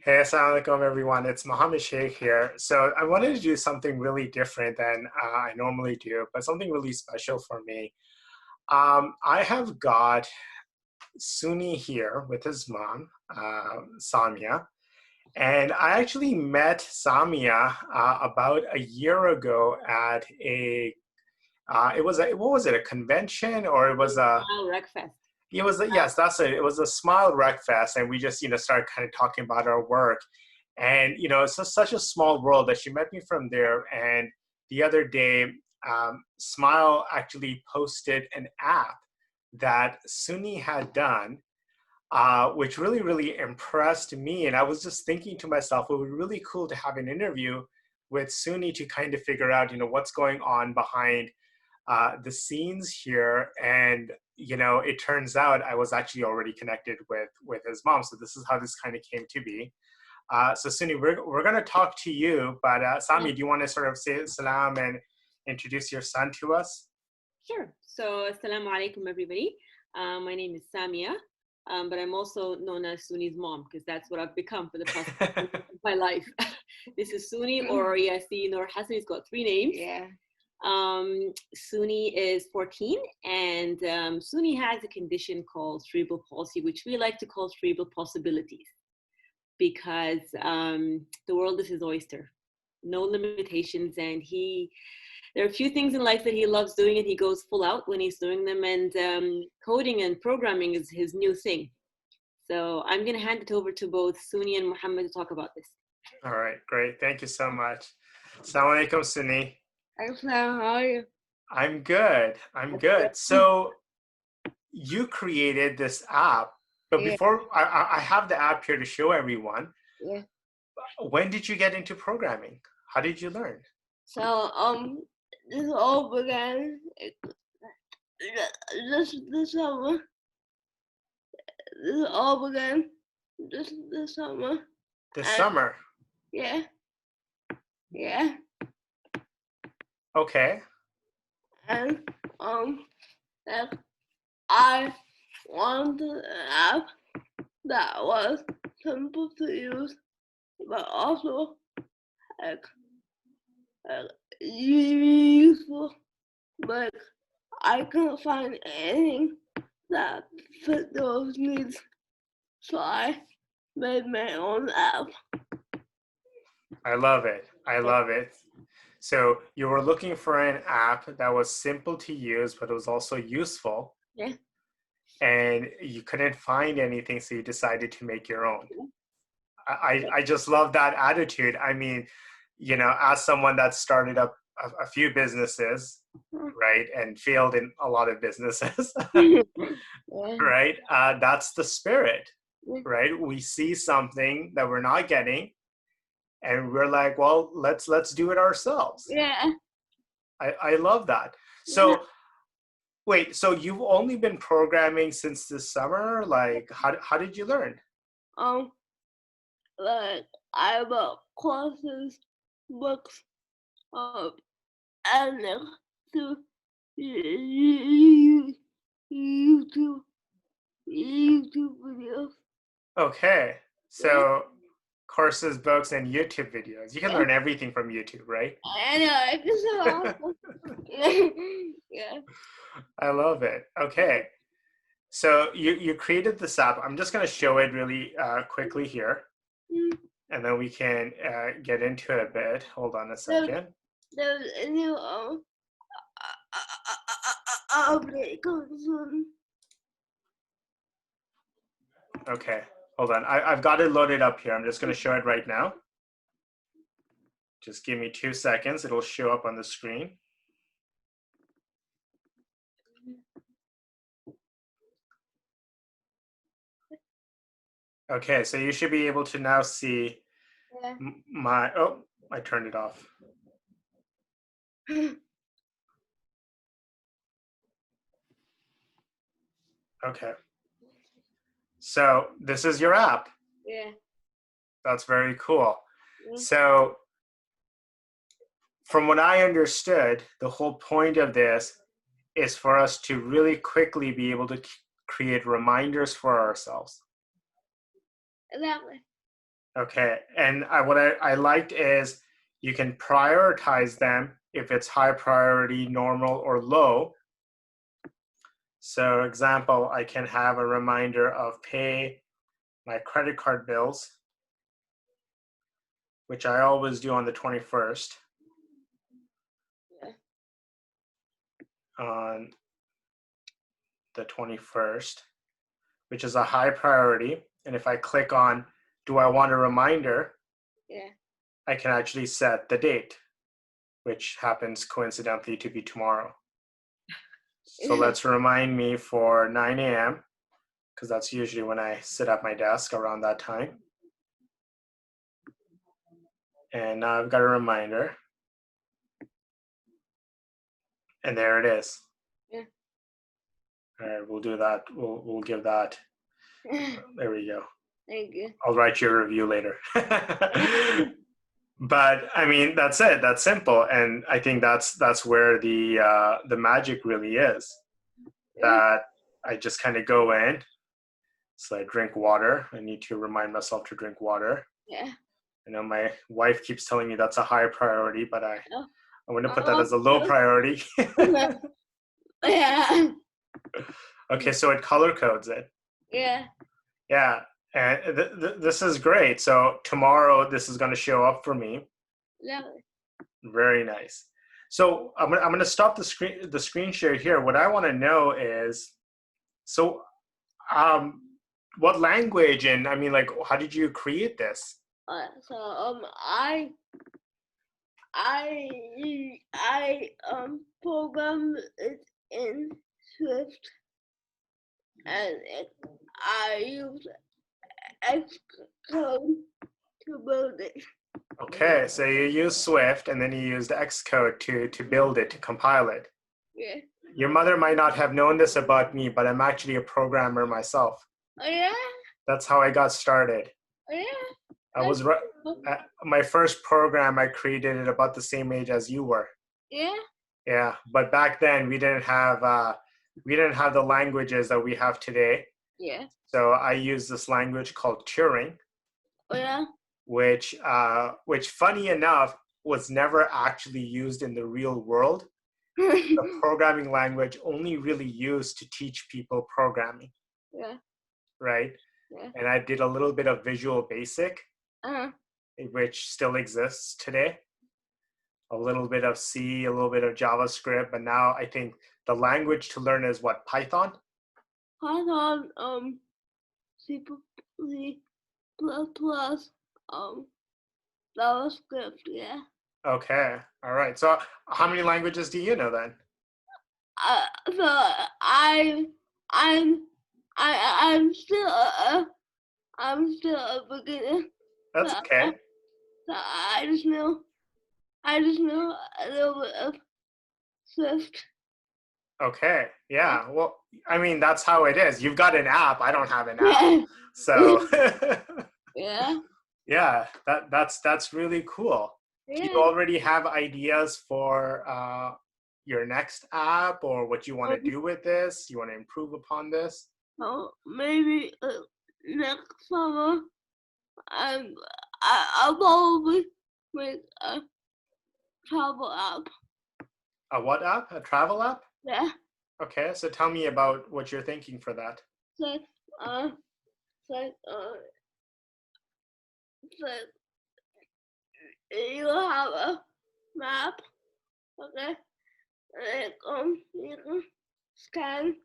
Hey, assalamu alaikum, everyone. It's Mohammed Sheikh here. So I wanted to do something really different than I normally do, but something really special for me. I have got Sooni here with his mom, Samia, and I actually met Samia about a year ago at what was it, a convention, or it was a, Wow, Wreckfest. yes, that's it. It was a Smile Rec Fest, and we just, started kind of talking about our work. And, it's just such a small world that she met me from there. And the other day, Smile actually posted an app that Suni had done, which really, really impressed me. And I was just thinking to myself, it would be really cool to have an interview with Suni to kind of figure out, what's going on behind the scenes here. And it turns out I was actually already connected with his mom. So this is how this kind of came to be. So Suni, we're going to talk to you, but Sami, do you want to sort of say salam and introduce your son to us? Sure. So, assalamu alaikum, everybody. My name is Samia, but I'm also known as Suni's mom because that's what I've become for the past of my life. This is Suni or Yasin or Hassan. He's got three names. Yeah. Sooni is 14, and Sooni has a condition called cerebral palsy, which we like to call cerebral possibilities, because the world is his oyster, no limitations, and there are a few things in life that he loves doing, and he goes full out when he's doing them, and coding and programming is his new thing. So I'm going to hand it over to both Sooni and Muhammad to talk about this. All right, great. Thank you so much. Assalamu alaikum, Suni. How are you? I'm good. I'm good. So you created this app, but Yeah. before I have the app here to show everyone. Yeah. When did you get into programming? How did you learn? So this all began this summer. This all began this summer. This summer. Yeah. Yeah. Okay. And like I wanted an app that was simple to use, but also like useful. But I couldn't find anything that fit those needs, so I made my own app. I love it. I love it. So you were looking for an app that was simple to use, but it was also useful. Yeah. And you couldn't find anything, so you decided to make your own. I just love that attitude. I mean, as someone that started up a few businesses, right, and failed in a lot of businesses, right, that's the spirit, right? We see something that we're not getting, and we're like, well, let's do it ourselves. Yeah. I love that. So wait, so you've only been programming since this summer? Like, how did you learn? Like I bought courses, books, and to YouTube videos. Okay, so courses, books, and YouTube videos. You can learn everything from YouTube, right? I know, it's so awesome. Yeah. I love it. Okay, so you created this app. I'm just going to show it really quickly here, and then we can get into it a bit. Hold on a second. There's a new update coming soon. Okay, hold on. I've got it loaded up here. I'm just going to show it right now. Just give me 2 seconds. It'll show up on the screen. Okay, so you should be able to now see my, oh, I turned it off. Okay. So this is your app. Yeah. That's very cool. So from what I understood, the whole point of this is for us to really quickly be able to create reminders for ourselves. Exactly. Okay. And what I liked is you can prioritize them if it's high priority, normal, or low. So example, I can have a reminder of pay my credit card bills, which I always do on the 21st. Yeah. On the 21st, which is a high priority. And if I click on, do I want a reminder? Yeah. I can actually set the date, which happens coincidentally to be tomorrow. So let's remind me for 9 a.m. because that's usually when I sit at my desk around that time. And now I've got a reminder. And there it is. Yeah. All right, we'll do that. We'll give that. There we go. Thank you. I'll write you a review later. But I mean, that's it. That's simple, and I think that's where the magic really is. That I just kind of go in. So I drink water. I need to remind myself to drink water. Yeah. I know my wife keeps telling me that's a high priority, but I'm going to put that Oh, as a low priority. Yeah. Okay, so it color codes it. Yeah. Yeah, and this is great. So tomorrow this is going to show up for me. Lovely. Very nice. So I'm gonna stop the screen share here. What I want to know is, so what language, and I mean, like, how did you create this? So I programmed it in Swift, and I used Xcode to build it. Okay, so you use Swift, and then you used Xcode to build it, to compile it. Yeah. Your mother might not have known this about me, but I'm actually a programmer myself. Oh yeah. That's how I got started. Oh yeah. I was my first program. I created it about the same age as you were. Yeah. Yeah, but back then we didn't have the languages that we have today. Yeah. So I used this language called Turing. Oh yeah. Which funny enough was never actually used in the real world. The programming language only really used to teach people programming. Yeah. Right? Yeah. And I did a little bit of Visual Basic, which still exists today. A little bit of C, a little bit of JavaScript, but now I think the language to learn is what, Python? Python, C++, JavaScript, yeah. Okay, all right. So how many languages do you know then? So I'm still a beginner. That's okay. So I just know a little bit of Swift. Okay, yeah. Well, I mean, that's how it is. You've got an app. I don't have an app. Yeah. So Yeah. yeah, that's really cool. Yeah. Do you already have ideas for your next app, or what you want to do with this? You want to improve upon this? So maybe next summer, I'll probably make a travel app. A what app? A travel app? Yeah. Okay, so tell me about what you're thinking for that. So you have a map, okay? And you can scan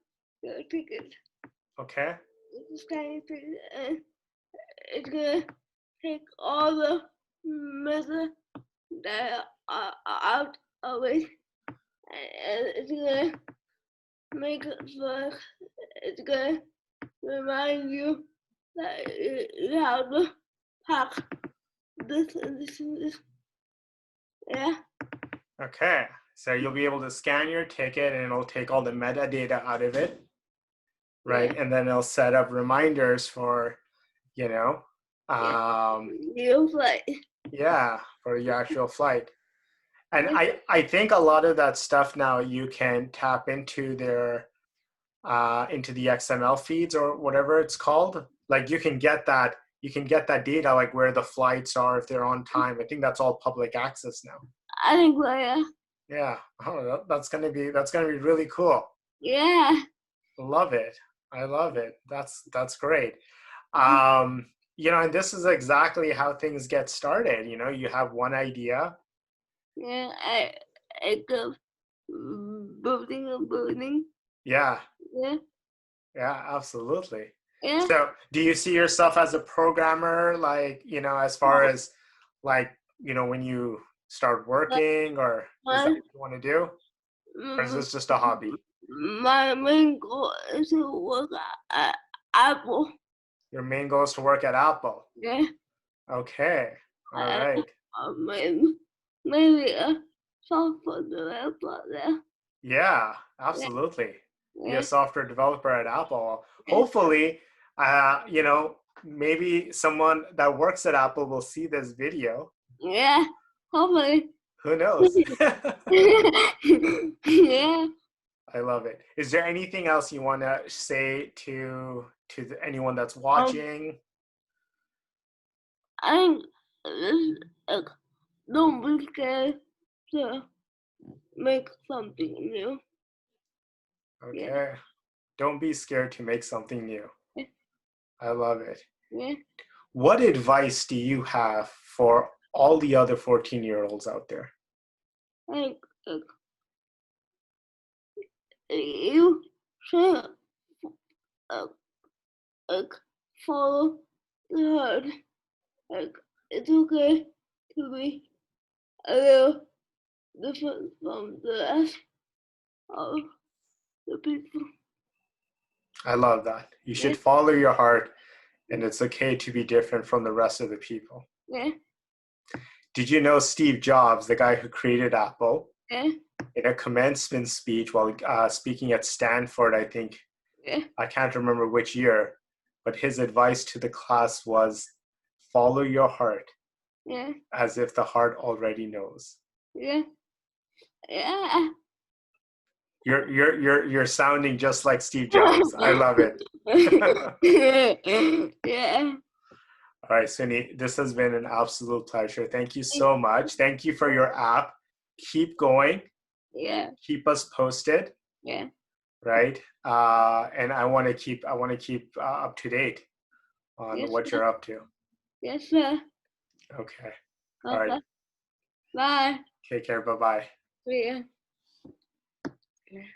your ticket. Okay. You can scan your ticket, and it's gonna take all the measures that are out of it, and it's gonna make it so it's gonna remind you that you have to pack this and this and this. Yeah. Okay, so you'll be able to scan your ticket and it'll take all the metadata out of it, right? Yeah. And then it'll set up reminders for, Your flight. yeah, for your actual flight. And I think a lot of that stuff now you can tap into into the XML feeds or whatever it's called. Like you can get that you can get that data, like where the flights are, if they're on time. I think that's all public access now. I think so, yeah. Yeah. Oh, that's gonna be really cool. Yeah. Love it. I love it. That's great. And this is exactly how things get started. You have one idea. Yeah, I go building. Yeah. Yeah. Yeah, absolutely. Yeah. So do you see yourself as a programmer, like, as far as like, when you start working, or is that My, what you want to do? Or is this just a hobby? my main goal is to work at Apple. Your main goal is to work at Apple. Yeah. Okay. All right. Maybe a software developer there. Yeah, absolutely. Be a Yeah. software developer at Apple. Yeah. Hopefully, maybe someone that works at Apple will see this video. Yeah. Hopefully. Who knows? Yeah. I love it. Is there anything else you want to say to anyone that's watching? I think this, like, don't be scared to make something new. Okay. Yeah. Don't be scared to make something new. Yeah. I love it. Yeah. What advice do you have for all the other 14-year-olds out there? Like, you should like follow the heart. Like, it's okay to be a little different from the rest of the people. I love that. You should Yeah. follow your heart, and it's okay to be different from the rest of the people. Yeah. Did you know Steve Jobs, the guy who created Apple, Yeah. in a commencement speech while speaking at Stanford, I think, Yeah. I can't remember which year, but his advice to the class was, follow your heart, Yeah. as if the heart already knows. Yeah. Yeah. You're sounding just like Steve Jobs. I love it. Yeah. All right, Sooni, this has been an absolute pleasure. Thank you so much. Thank you for your app. Keep going. Yeah. Keep us posted. Yeah. Right. And I want to keep up to date on Yes, what sir. you're up to. Yes, sir. Okay. All Okay. right. Bye. Take care. Bye-bye. See ya. Yeah.